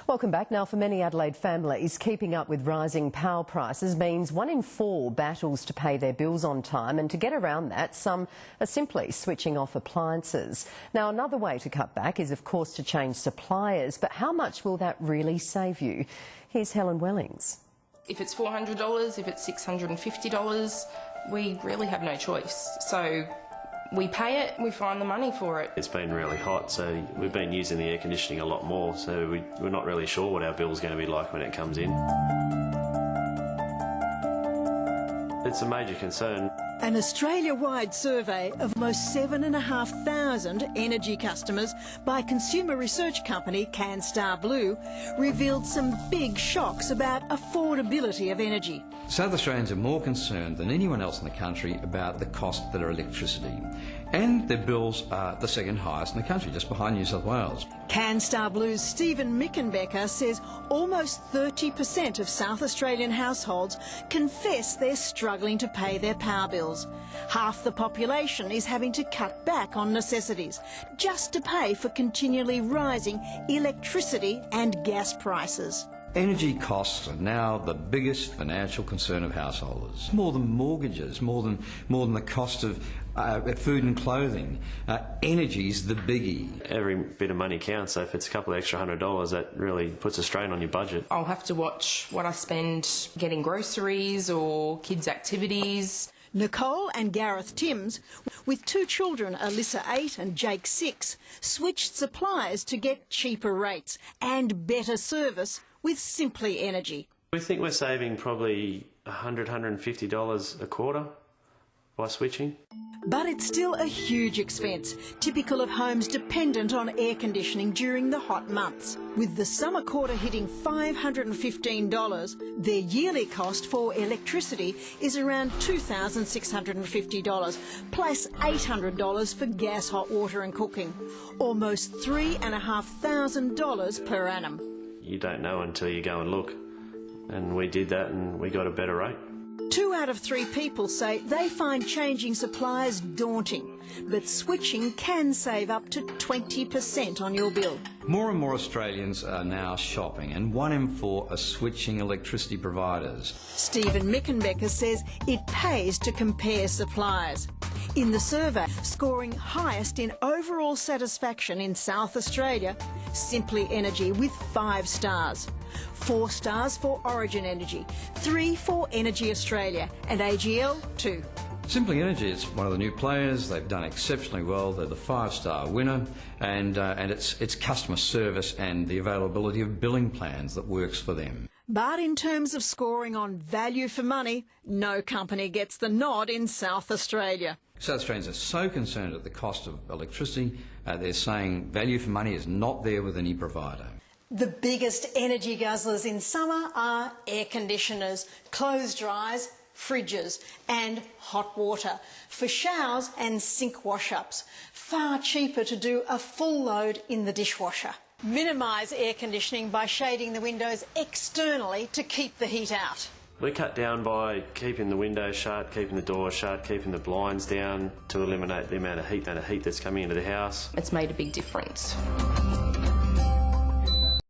Welcome back. Now, for many Adelaide families, keeping up with rising power prices means 1 in 4 battles to pay their bills on time, and to get around that, some are simply switching off appliances. Now, another way to cut back is, of course, to change suppliers, but how much will that really save you? Here's Helen Wellings. If it's $400, if it's $650, we really have no choice. So we pay it, we find the money for it. It's been really hot, so we've been using the air conditioning a lot more, so we're not really sure what our bill's going to be like when it comes in. It's a major concern. An Australia-wide survey of almost 7,500 energy customers by consumer research company Canstar Blue revealed some big shocks about affordability of energy. South Australians are more concerned than anyone else in the country about the cost of their electricity. And their bills are the second highest in the country, just behind New South Wales. Canstar Blue's Stephen Mickenbecker says almost 30% of South Australian households confess they're struggling to pay their power bills. Half the population is having to cut back on necessities just to pay for continually rising electricity and gas prices. Energy costs are now the biggest financial concern of householders. More than mortgages, more than the cost of food and clothing. Energy's the biggie. Every bit of money counts, so if it's a couple of extra $100, that really puts a strain on your budget. I'll have to watch what I spend getting groceries or kids' activities. Nicole and Gareth Timms, with 2 children, Alyssa 8 and Jake 6, switched suppliers to get cheaper rates and better service with Simply Energy. We think we're saving probably $100, $150 a quarter by switching. But it's still a huge expense, typical of homes dependent on air conditioning during the hot months. With the summer quarter hitting $515, their yearly cost for electricity is around $2,650, plus $800 for gas, hot water and cooking, almost $3,500 per annum. You don't know until you go and look, and we did that and we got a better rate. 2 out of 3 people say they find changing suppliers daunting, but switching can save up to 20% on your bill. More and more Australians are now shopping, and 1 in 4 are switching electricity providers. Stephen Mickenbecker says it pays to compare suppliers. In the survey, scoring highest in overall satisfaction in South Australia, Simply Energy with 5 stars. 4 stars for Origin Energy, 3 for Energy Australia, and AGL 2. Simply Energy is one of the new players. They've done exceptionally well. They're the 5-star winner, and it's customer service and the availability of billing plans that works for them. But in terms of scoring on value for money, no company gets the nod in South Australia. South Australians are so concerned at the cost of electricity, they're saying value for money is not there with any provider. The biggest energy guzzlers in summer are air conditioners, clothes dryers, fridges and hot water. For showers and sink wash-ups, far cheaper to do a full load in the dishwasher. Minimise air conditioning by shading the windows externally to keep the heat out. We cut down by keeping the windows shut, keeping the doors shut, keeping the blinds down to eliminate the amount of heat that's coming into the house. It's made a big difference.